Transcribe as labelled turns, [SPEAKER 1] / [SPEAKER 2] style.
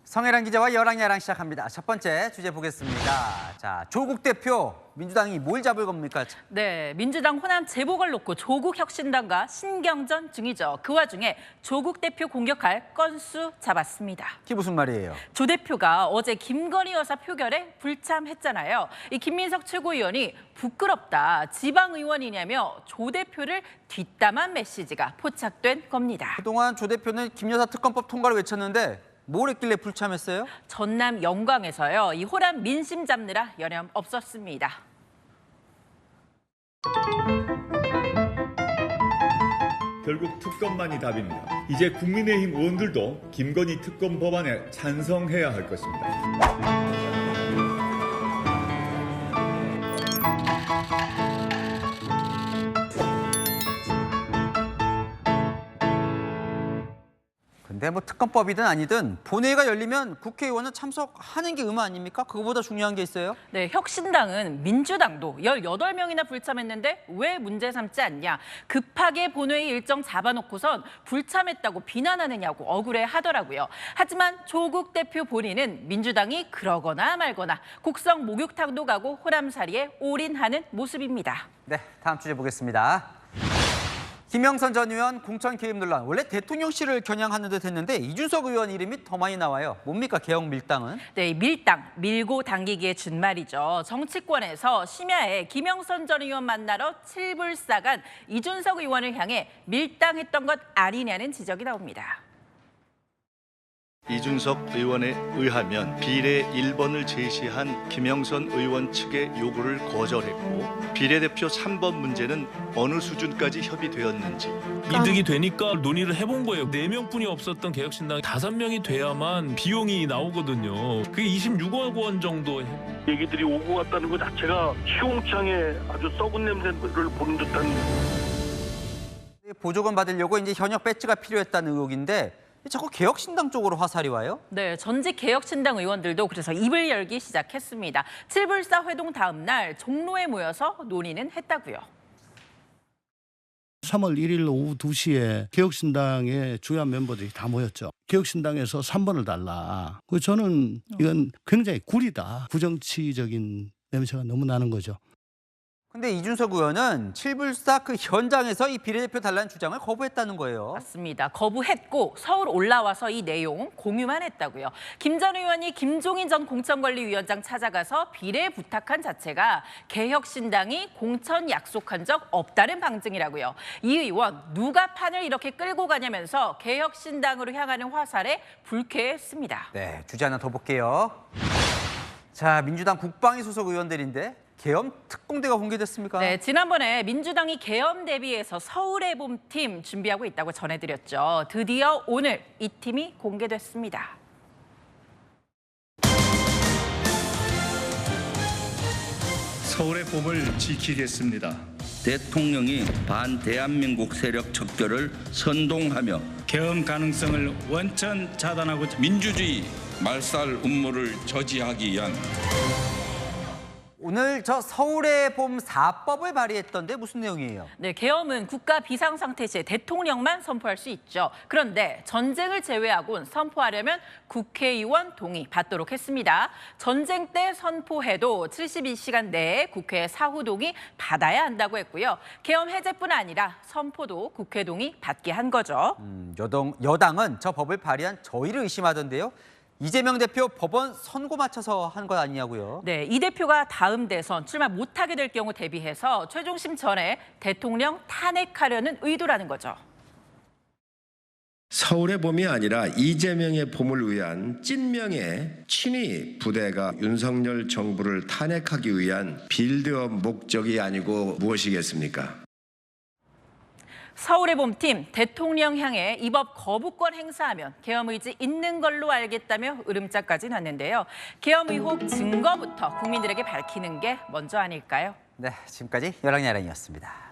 [SPEAKER 1] 성혜란 기자와 여랑야랑 시작합니다. 첫 번째 주제 보겠습니다. 자, 조국 대표, 민주당이 뭘 잡을 겁니까?
[SPEAKER 2] 네, 민주당 호남 재보궐 놓고 조국 혁신당과 신경전 중이죠. 그 와중에 조국 대표 공격할 건수 잡았습니다.
[SPEAKER 1] 그게 무슨 말이에요?
[SPEAKER 2] 조 대표가 어제 김건희 여사 표결에 불참했잖아요. 이 김민석 최고위원이 부끄럽다, 지방의원이냐며 조 대표를 뒷담한 메시지가 포착된 겁니다.
[SPEAKER 1] 그동안 조 대표는 김 여사 특검법 통과를 외쳤는데 뭘 했길래 불참했어요?
[SPEAKER 2] 전남 영광에서요. 이 호남 민심 잡느라 여념 없었습니다.
[SPEAKER 3] 결국 특검만이 답입니다. 이제 국민의힘 의원들도 김건희 특검 법안에 찬성해야 할 것입니다.
[SPEAKER 1] 근데 뭐 특검법이든 아니든 본회의가 열리면 국회의원은 참석하는 게 의무 아닙니까? 그거보다 중요한 게 있어요?
[SPEAKER 2] 네, 혁신당은 민주당도 18명이나 불참했는데 왜 문제 삼지 않냐. 급하게 본회의 일정 잡아놓고선 불참했다고 비난하느냐고 억울해하더라고요. 하지만 조국 대표 본인은 민주당이 그러거나 말거나 곡성 목욕탕도 가고 호남살이에 올인하는 모습입니다.
[SPEAKER 1] 네, 다음 주제 보겠습니다. 김영선 전 의원 공천 개입 논란. 원래 대통령실을 겨냥하는 듯 했는데 이준석 의원 이름이 더 많이 나와요. 뭡니까, 개혁 밀당은?
[SPEAKER 2] 네, 밀당, 밀고 당기기의 준말이죠. 정치권에서 심야에 김영선 전 의원 만나러 칠불사간 이준석 의원을 향해 밀당했던 것 아니냐는 지적이 나옵니다.
[SPEAKER 4] 이준석 의원에 의하면 비례 1번을 제시한 김영선 의원 측의 요구를 거절했고 비례대표 3번 문제는 어느 수준까지 협의되었는지
[SPEAKER 5] 이득이 되니까 논의를 해본 거예요. 4명뿐이 없었던 개혁신당이 5명이 돼야만 비용이 나오거든요. 그게 26억 원 정도.
[SPEAKER 6] 얘기들이 오고 갔다는 것 자체가 시공창에 아주 썩은 냄새를 보는 듯한.
[SPEAKER 1] 보조금 받으려고 이제 현역 배지가 필요했다는 의혹인데 자꾸 개혁신당 쪽으로 화살이 와요?
[SPEAKER 2] 네, 전직 개혁신당 의원들도 그래서 입을 열기 시작했습니다. 칠불사 회동 다음 날 종로에 모여서 논의는 했다고요.
[SPEAKER 7] 3월 1일 오후 2시에 개혁신당의 주요한 멤버들이 다 모였죠. 개혁신당에서 3번을 달라. 저는 이건 굉장히 구리다. 부정치적인 냄새가 너무 나는 거죠.
[SPEAKER 1] 근데 이준석 의원은 칠불사 그 현장에서 이 비례대표 달라는 주장을 거부했다는 거예요.
[SPEAKER 2] 맞습니다. 거부했고 서울 올라와서 이 내용 공유만 했다고요. 김 전 의원이 김종인 전 공천관리위원장 찾아가서 비례 부탁한 자체가 개혁신당이 공천 약속한 적 없다는 방증이라고요. 이 의원 누가 판을 이렇게 끌고 가냐면서 개혁신당으로 향하는 화살에 불쾌했습니다.
[SPEAKER 1] 네, 주제 하나 더 볼게요. 자, 민주당 국방위 소속 의원들인데 계엄 특공대가 공개됐습니까?
[SPEAKER 2] 네, 지난번에 민주당이 계엄 대비해서 서울의 봄팀 준비하고 있다고 전해드렸죠. 드디어 오늘 이 팀이 공개됐습니다.
[SPEAKER 8] 서울의 봄을 지키겠습니다.
[SPEAKER 9] 대통령이 반대한민국 세력 척결을 선동하며
[SPEAKER 8] 계엄 가능성을 원천 차단하고
[SPEAKER 10] 민주주의 말살 음모를 저지하기 위한
[SPEAKER 1] 오늘 저 서울의 봄 4법을 발의했던데 무슨 내용이에요?
[SPEAKER 2] 네, 계엄은 국가 비상상태 시에 대통령만 선포할 수 있죠. 그런데 전쟁을 제외하곤 선포하려면 국회의원 동의 받도록 했습니다. 전쟁 때 선포해도 72시간 내에 국회 사후 동의 받아야 한다고 했고요. 계엄 해제뿐 아니라 선포도 국회 동의 받게 한 거죠.
[SPEAKER 1] 여당은 저 법을 발의한 저희를 의심하던데요. 이재명 대표 법원 선고 맞춰서 한 것 아니냐고요?
[SPEAKER 2] 네, 이 대표가 다음 대선 출마 못하게 될 경우 대비해서 최종심 전에 대통령 탄핵하려는 의도라는 거죠.
[SPEAKER 11] 서울의 봄이 아니라 이재명의 봄을 위한 찐명의 친위 부대가 윤석열 정부를 탄핵하기 위한 빌드업 목적이 아니고 무엇이겠습니까?
[SPEAKER 2] 서울의 봄팀 대통령 향해 이 법 거부권 행사하면 계엄 의지 있는 걸로 알겠다며 으름장까지 놨는데요. 계엄 의혹 증거부터 국민들에게 밝히는 게 먼저 아닐까요?
[SPEAKER 1] 네, 지금까지 여랑야랑이었습니다.